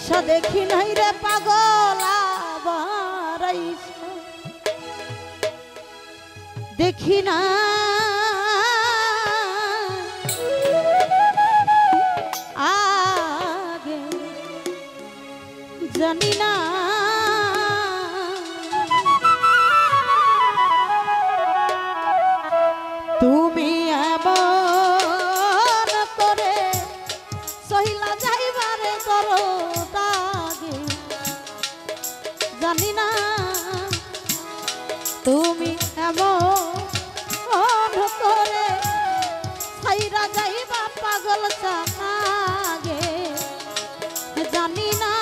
আইসা দেখি নাই রে পাগল আবার আইসা দেখি না আগে জানি না তুমি এমন করে সহিলা যাইবারে করো তাগে জানি না তুমি এমন করে সাইরা যাইবা পাগল চাগে জানি না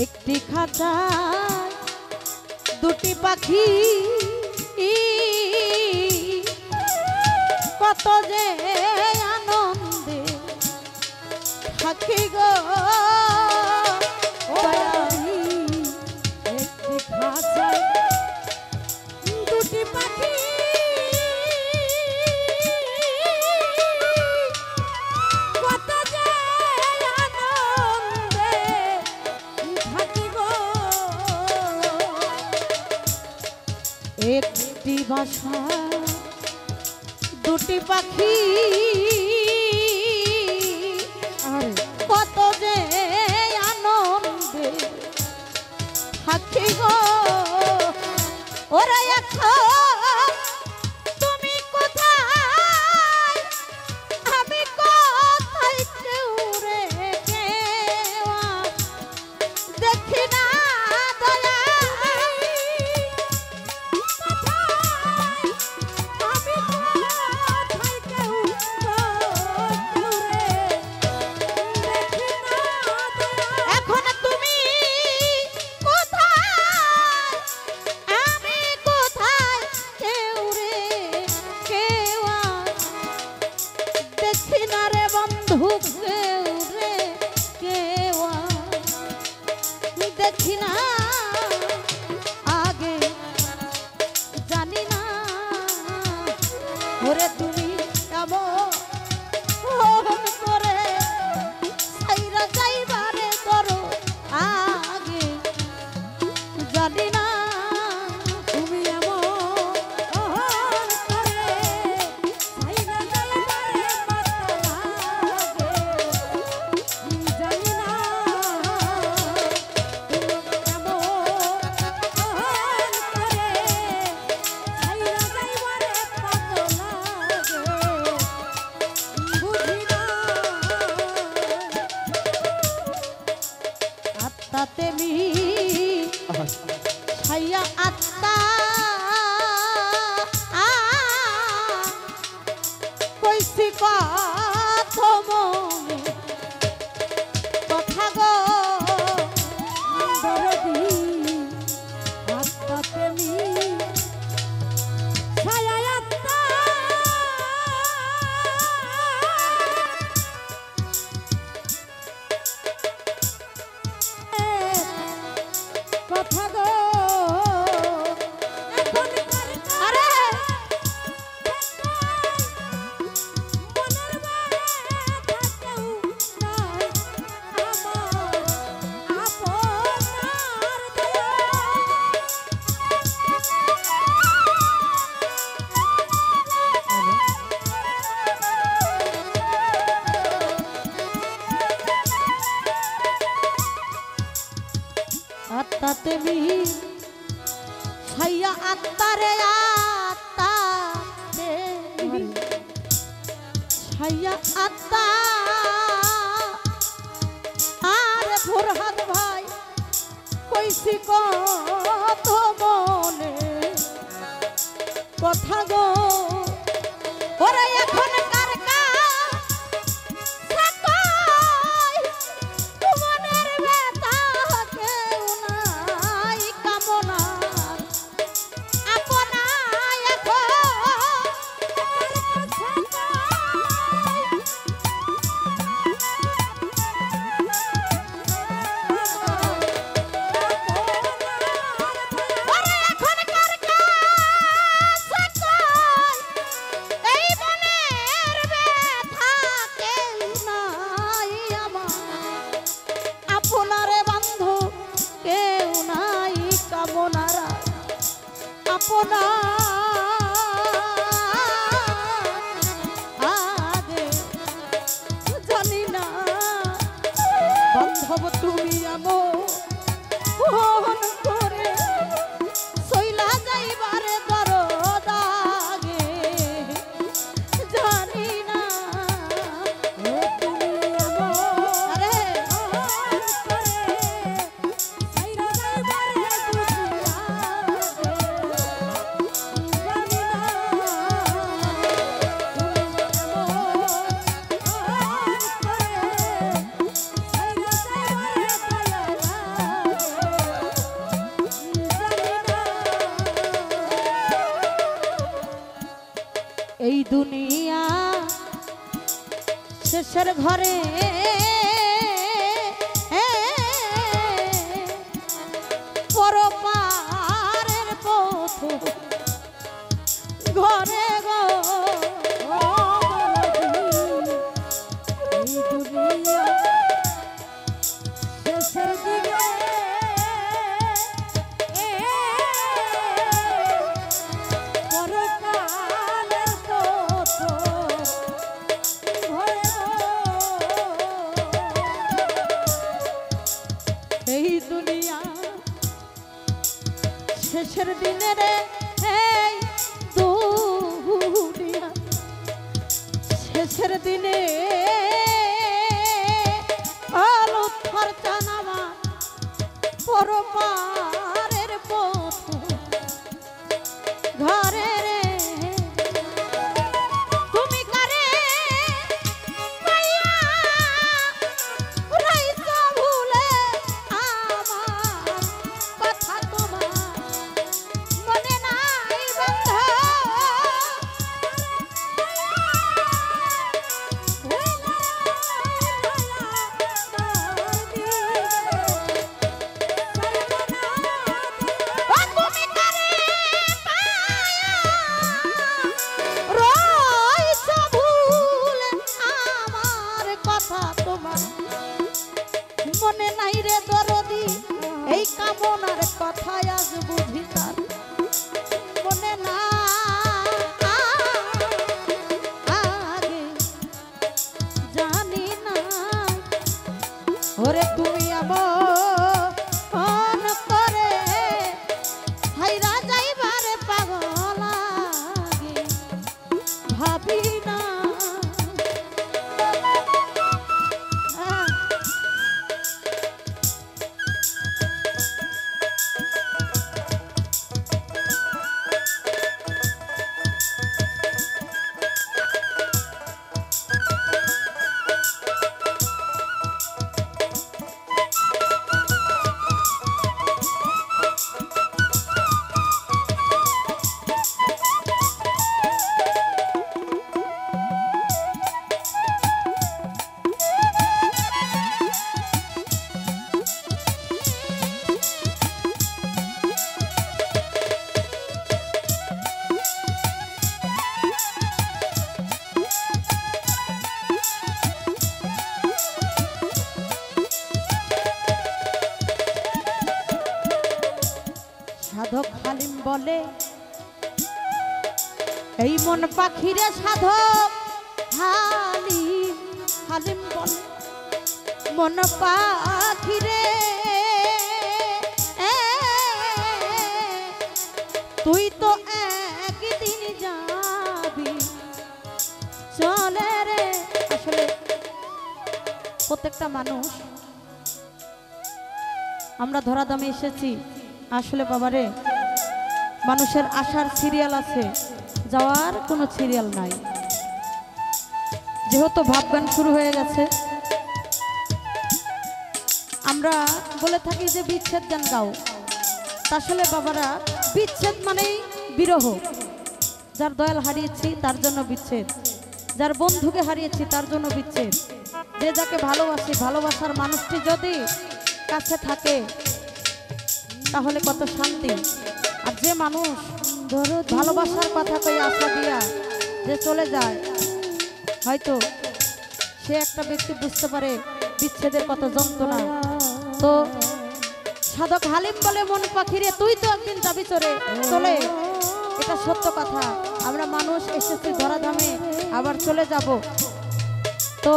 একটি খাঁচায় দুটি পাখি কত যে আনন্দে থাকি গো একটি খাঁচায় দুটি পাখি একটি বাসা দুটি পাখি আর কত যে আনন্দে থাকি গো ওরা এখন তুমি কোথায় আমি কোথায় কেউ রে কেউ দেখি না দেখি না আগে জানি না ওরে তুমি এমন করে সাইরা যাইবারে করো আগে জানি না তুমি এমন করে সাইরা যাইবারে জানি না তেমি ছাইয়া আত্মা কইছি কথা মনে কথা গো দরদি আত্মা তেমি ছাইয়া আত্মা কথা গো আরে আত্মা তেমি ছাইয়া আত্মারে আত্মা তেমি ছাইয়া আত্মা আর কইছি কত মনে কথা গো ওরে এখন কার মনের ব্যথা কেউ নাই কামনা আপনা এখন আপনা আগে জানি না বান্ধব তুমি আমন করে সইলা যাইবারে দরদাগে জানি না তুমি আরে এই দুনিয়া শেষের ঘরে পরপারের পথ ঘরে গো এই দুনিয়া শেষের দিকে এই দুনিয়া শেষের দিনে রে এই দুনিয়া শেষের দিনে আলো খরচা নামা পরপারের পথ ঘরে রে তুমি কারে পাইয়া রাইসা ভুলে আমার কথা তোমার মনে নাই বন্ধু তুমি কারে পাইয়া রাইসা ভুলে আমার কথা তোমার মনে নাই রে দরদি এই কামনার কথা আজ বুঝি তার মনে না আগে জানি না ওরে তুমি আমন করে হাইরা যাইবারে পাগল আগে ভাবি না সাধক হালিম বলে এই মন পাখিরে সাধক হালিম হালিম বলে মন পাখিরে তুই তো একদিন যাবি চলে রে। আসলে প্রত্যেকটা মানুষ আমরা ধরাধামে এসেছি। আসলে বাবারে, মানুষের আসার সিরিয়াল আছে, যাওয়ার কোনো সিরিয়াল নাই। যেহেতু ভাবগান শুরু হয়ে গেছে, আমরা বলে থাকি যে বিচ্ছেদ গান গাও। আসলে বাবারা, বিচ্ছেদ মানেই বিরহ। যার দয়াল হারিয়েছি তার জন্য বিচ্ছেদ, যার বন্ধুকে হারিয়েছি তার জন্য বিচ্ছেদ। যে যাকে ভালোবাসি, ভালোবাসার মানুষটি যদি কাছে থাকে তাহলে কত শান্তি। আর যে মানুষ ভালোবাসার কথা কই আশা দিয়া যে চলে যায়, হয়তো সে একটা ব্যক্তি বুঝতে পারে বিচ্ছেদের কত যন্ত্রণা। তো সাধক হালিম বলে, মন পাখিরে তুই তো একদিন যাবি চলে। এটা সত্য কথা। আমরা মানুষ এসেছি ধরাধামে, আবার চলে যাব। তো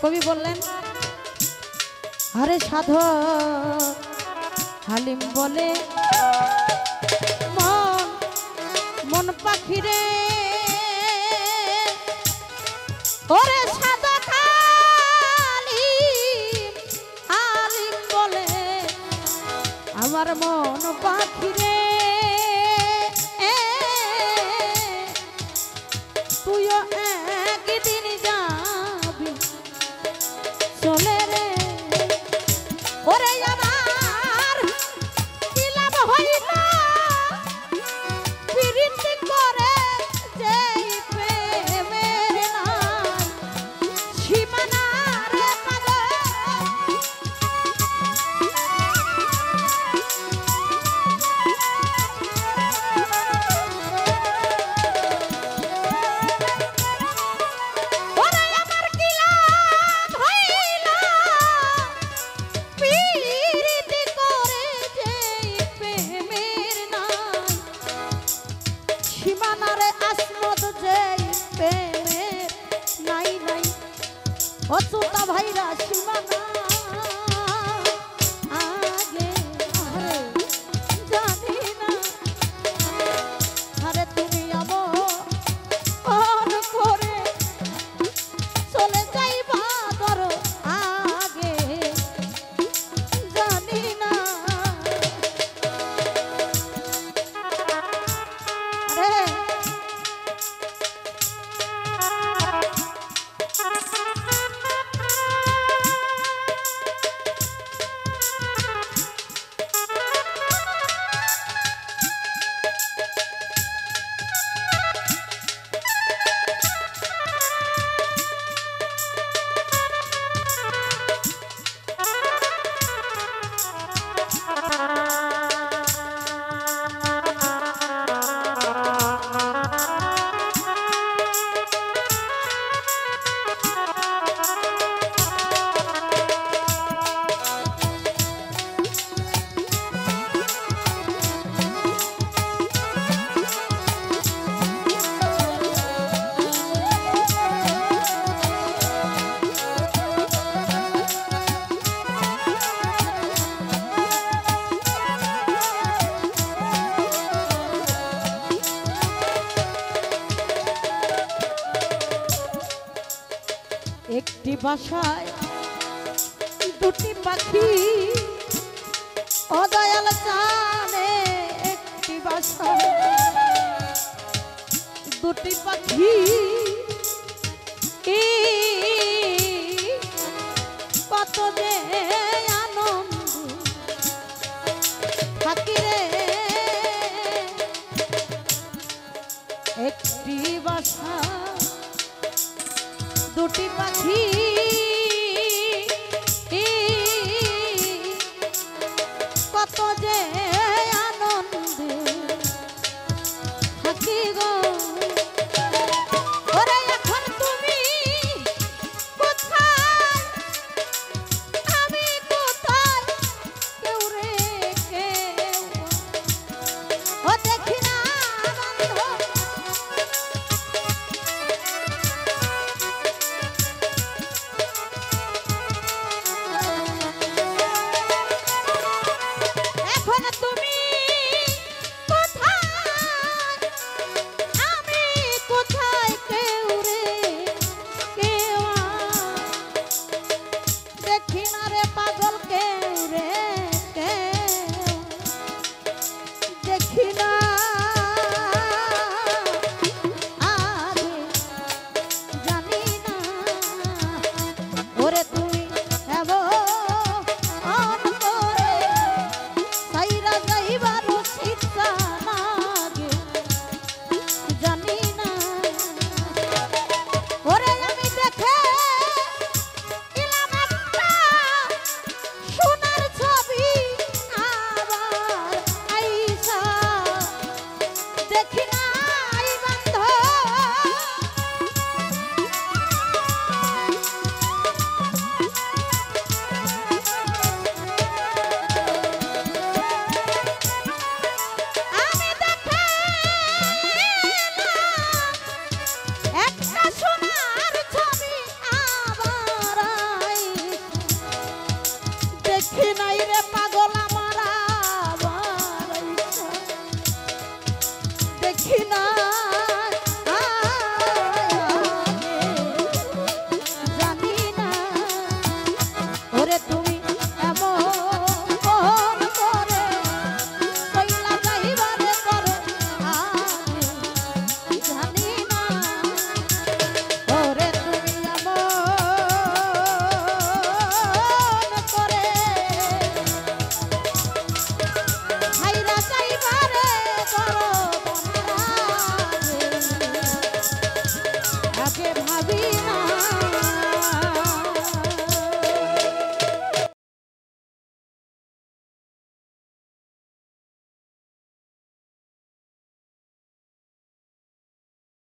কবি বললেন, আরে সাধক হালিম বলে, মন পাখিরে ওরে সাধক হালিম বলে, আমার মন পাখিরে তুইও একদিন যাবি চলে রে। ওরে আমার কি লাভ হইল প্রীতি করে, যে প্রেমের নাই সীমানা রে পাগল। অচুতা ভাইরা সীমানা আগে আরে জানি না। আরে তুমি আমন করে চলে যাইবা ধরো আগে জানি না। আরে একটি বাসায় দুটি পাখি, ও দয়াল জানে একটি বাসায় দুটি পাখি, কত যে আনন্দ থাকি রে। একটি বাসা দুটি পাখি, কত যে